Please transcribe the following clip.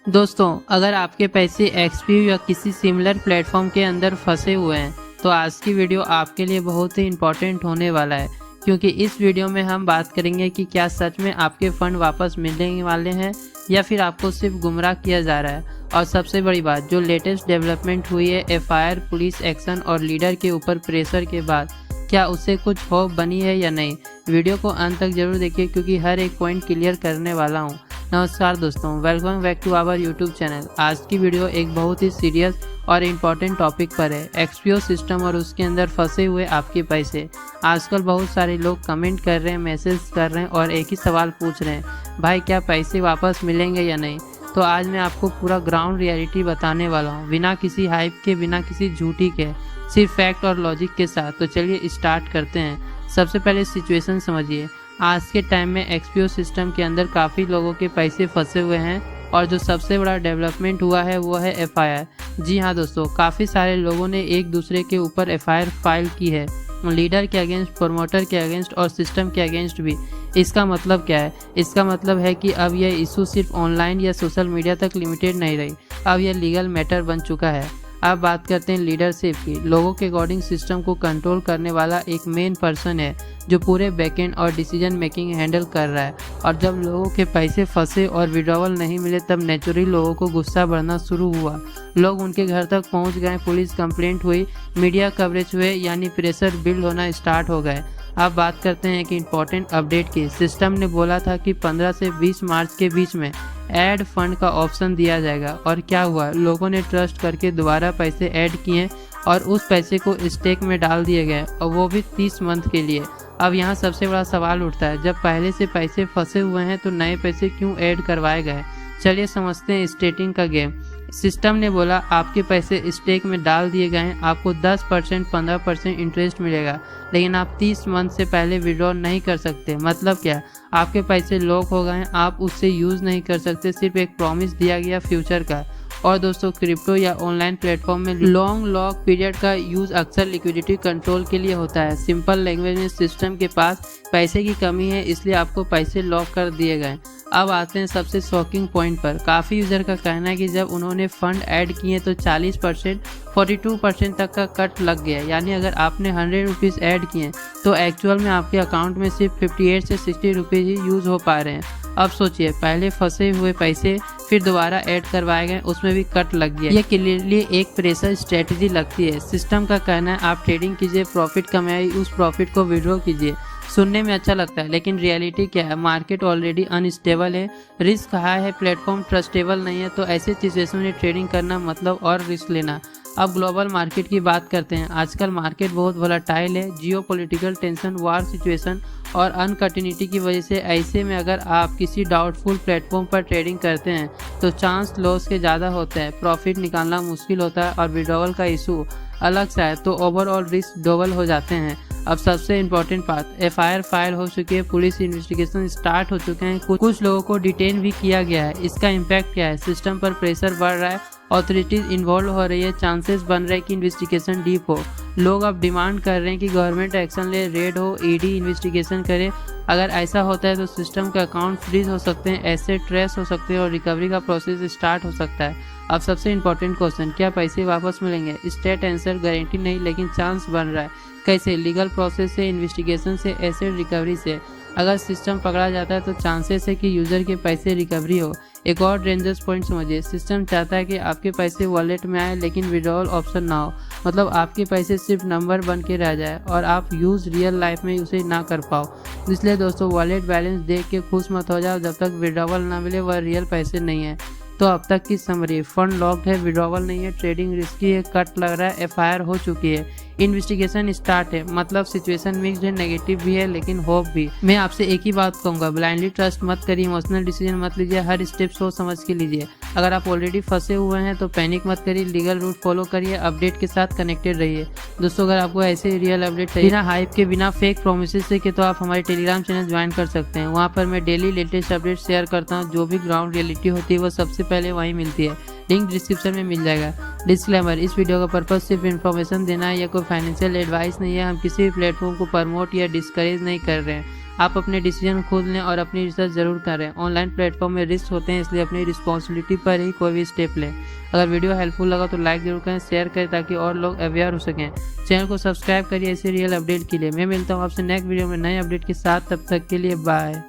दोस्तों, अगर आपके पैसे एक्सपी या किसी सिमिलर प्लेटफॉर्म के अंदर फंसे हुए हैं तो आज की वीडियो आपके लिए बहुत ही इम्पोर्टेंट होने वाला है, क्योंकि इस वीडियो में हम बात करेंगे कि क्या सच में आपके फंड वापस मिलने वाले हैं या फिर आपको सिर्फ गुमराह किया जा रहा है। और सबसे बड़ी बात, जो लेटेस्ट डेवलपमेंट हुई है एफआईआर, पुलिस एक्शन और लीडर के ऊपर प्रेशर के बाद, क्या उससे कुछ होप बनी है या नहीं। वीडियो को अंत तक जरूर देखिए क्योंकि हर एक पॉइंट क्लियर करने वाला हूँ। नमस्कार दोस्तों, welcome back to our YouTube channel. आज की वीडियो एक बहुत ही सीरियस और इम्पॉर्टेंट टॉपिक पर है, एक्सपीओ सिस्टम और उसके अंदर फंसे हुए आपके पैसे। आजकल बहुत सारे लोग कमेंट कर रहे हैं, मैसेज कर रहे हैं और एक ही सवाल पूछ रहे हैं, भाई क्या पैसे वापस मिलेंगे या नहीं। तो आज मैं आपको पूरा ग्राउंड रियलिटी बताने वाला हूँ, बिना किसी हाइप के, बिना किसी झूठी के, सिर्फ फैक्ट और लॉजिक के साथ। तो चलिए स्टार्ट करते हैं। सबसे पहले सिचुएशन समझिए। आज के टाइम में एक्सपीओ सिस्टम के अंदर काफ़ी लोगों के पैसे फंसे हुए हैं और जो सबसे बड़ा डेवलपमेंट हुआ है वो है एफआईआर। जी हाँ दोस्तों, काफ़ी सारे लोगों ने एक दूसरे के ऊपर एफआईआर फाइल की है, लीडर के अगेंस्ट, प्रमोटर के अगेंस्ट और सिस्टम के अगेंस्ट भी। इसका मतलब क्या है? इसका मतलब है कि अब यह इशू सिर्फ ऑनलाइन या सोशल मीडिया तक लिमिटेड नहीं रही, अब यह लीगल मैटर बन चुका है। अब बात करते हैं लीडरशिप की। लोगों के अकॉर्डिंग सिस्टम को कंट्रोल करने वाला एक मेन पर्सन है जो पूरे बैकएंड और डिसीजन मेकिंग हैंडल कर रहा है। और जब लोगों के पैसे फंसे और विड्रॉवल नहीं मिले तब नेचुरली लोगों को गुस्सा बढ़ना शुरू हुआ। लोग उनके घर तक पहुंच गए, पुलिस कंप्लेंट हुई, मीडिया कवरेज हुए, यानी प्रेशर बिल्ड होना स्टार्ट हो गए। अब बात करते हैं एक इम्पॉर्टेंट अपडेट की। सिस्टम ने बोला था कि 15 से 20 मार्च के बीच में ऐड फंड का ऑप्शन दिया जाएगा, और क्या हुआ, लोगों ने ट्रस्ट करके दोबारा पैसे ऐड किए और उस पैसे को स्टेक में डाल दिए गए, और वो भी 30 मंथ के लिए। अब यहाँ सबसे बड़ा सवाल उठता है, जब पहले से पैसे फंसे हुए हैं तो नए पैसे क्यों ऐड करवाए गए। चलिए समझते हैं स्टेटिंग का गेम। सिस्टम ने बोला आपके पैसे स्टेक में डाल दिए गए हैं, आपको 10%, 15% इंटरेस्ट मिलेगा, लेकिन आप 30 मंथ से पहले विड्रॉ नहीं कर सकते। मतलब क्या, आपके पैसे लॉक हो गए हैं, आप उससे यूज़ नहीं कर सकते, सिर्फ एक प्रॉमिस दिया गया फ्यूचर का। और दोस्तों, क्रिप्टो या ऑनलाइन प्लेटफॉर्म में लॉन्ग लॉक पीरियड का यूज़ अक्सर लिक्विडिटी कंट्रोल के लिए होता है। सिंपल लैंग्वेज में, सिस्टम के पास पैसे की कमी है, इसलिए आपको पैसे लॉक कर दिए गए। अब आते हैं सबसे शॉकिंग पॉइंट पर। काफ़ी यूज़र का कहना है कि जब उन्होंने फंड ऐड किए तो 40%, 42% तक का कट लग गया। यानी अगर आपने 100 रुपीज़ ऐड किए तो एक्चुअल में आपके अकाउंट में सिर्फ 58 से 60 रुपीज़ ही यूज़ हो पा रहे हैं। अब सोचिए, पहले फंसे हुए पैसे फिर दोबारा ऐड करवाए गए, उसमें भी कट लग गया। ये क्लियरली एक प्रेशर स्ट्रेटजी लगती है। सिस्टम का कहना है आप ट्रेडिंग कीजिए, प्रॉफिट कमाइए, उस प्रॉफिट को विड्रॉ कीजिए। सुनने में अच्छा लगता है, लेकिन रियलिटी क्या है? मार्केट ऑलरेडी अनस्टेबल है, रिस्क हाई है, प्लेटफॉर्म ट्रस्टेबल नहीं है, तो ऐसे सिचुएशन में ट्रेडिंग करना मतलब और रिस्क लेना। अब ग्लोबल मार्केट की बात करते हैं। आजकल मार्केट बहुत वोलेटाइल है, जियोपॉलिटिकल टेंशन, वार सिचुएशन और अनकर्टिनिटी की वजह से। ऐसे में अगर आप किसी डाउटफुल प्लेटफॉर्म पर ट्रेडिंग करते हैं तो चांस लॉस के ज़्यादा होता है, प्रॉफिट निकालना मुश्किल होता है, और विड्रॉवल का इशू अलग सा है, तो ओवरऑल रिस्क डबल हो जाते हैं। अब सबसे इम्पोर्टेंट बात, एफआईआर फाइल हो चुकी है, पुलिस इन्वेस्टिगेशन स्टार्ट हो चुके हैं, कुछ लोगों को डिटेन भी किया गया है। इसका इम्पैक्ट क्या है? सिस्टम पर प्रेशर बढ़ रहा है, अथॉरिटीज इन्वॉल्व हो रही है, चांसेस बन रहे हैं कि इन्वेस्टिगेशन डीप हो। लोग अब डिमांड कर रहे हैं कि गवर्नमेंट एक्शन ले, रेड हो, ईडी इन्वेस्टिगेशन करे। अगर ऐसा होता है तो सिस्टम के अकाउंट फ्रीज हो सकते हैं, एसेट ट्रेस हो सकते हैं और रिकवरी का प्रोसेस स्टार्ट हो सकता है। अब सबसे इम्पोर्टेंट क्वेश्चन, क्या पैसे वापस मिलेंगे? स्टेट आंसर गारंटी नहीं, लेकिन चांस बन रहा है। कैसे? लीगल प्रोसेस से, इन्वेस्टिगेशन से, एसेट रिकवरी से। अगर सिस्टम पकड़ा जाता है तो चांसेस है कि यूज़र के पैसे रिकवरी हो। एक और डेंजरस पॉइंट समझिए, सिस्टम चाहता है कि आपके पैसे वॉलेट में आए लेकिन विड्रॉल ऑप्शन ना हो। मतलब आपके पैसे सिर्फ नंबर बन के रह जाए और आप यूज़ रियल लाइफ में उसे ना कर पाओ। इसलिए दोस्तों, वॉलेट बैलेंस देख के खुश मत हो जाओ, जब तक विड्रॉवल ना मिले वह रियल पैसे नहीं है। तो अब तक की समरी, फंड लॉक्ड है, विड्रॉवल नहीं है, ट्रेडिंग रिस्की है, कट लग रहा है, एफआईआर हो चुकी है, इन्वेस्टिगेशन स्टार्ट है। मतलब सिचुएशन मिक्स्ड है, नेगेटिव भी है लेकिन होप भी। मैं आपसे एक ही बात कहूँगा, ब्लाइंडली ट्रस्ट मत करिए, इमोशनल डिसीजन मत लीजिए, हर स्टेप सोच समझ के लीजिए। अगर आप ऑलरेडी फंसे हुए हैं तो पैनिक मत करिए, लीगल रूट फॉलो करिए, अपडेट के साथ कनेक्टेड रहिए। दोस्तों, अगर आपको ऐसे रियल अपडेट चाहिए, बिना हाइप के, बिना फेक प्रोमिसेस के, तो आप हमारे टेलीग्राम चैनल ज्वाइन कर सकते हैं। वहाँ पर मैं डेली लेटेस्ट अपडेट शेयर करता हूँ। जो भी ग्राउंड रियलिटी होती है वो सबसे पहले वहीं मिलती है। लिंक डिस्क्रिप्शन में मिल जाएगा। डिस्क्लेमर, इस वीडियो का पर्पस सिर्फ इन्फॉर्मेशन देना है या कोई फाइनेंशियल एडवाइस नहीं है। हम किसी भी प्लेटफॉर्म को प्रमोट या डिस्करेज नहीं कर रहे हैं। आप अपने डिसीजन खुद लें और अपनी रिसर्च ज़रूर करें। ऑनलाइन प्लेटफॉर्म में रिस्क होते हैं, इसलिए अपनी रिस्पॉन्सिबिलिटी पर ही कोई भी स्टेप लें। अगर वीडियो हेल्पफुल लगा तो लाइक जरूर करें, शेयर करें ताकि और लोग अवेयर हो सकें। चैनल को सब्सक्राइब करिए ऐसे रियल अपडेट के लिए। मैं मिलता हूँ आपसे नेक्स्ट वीडियो में नए अपडेट के साथ, तब तक के लिए बाय।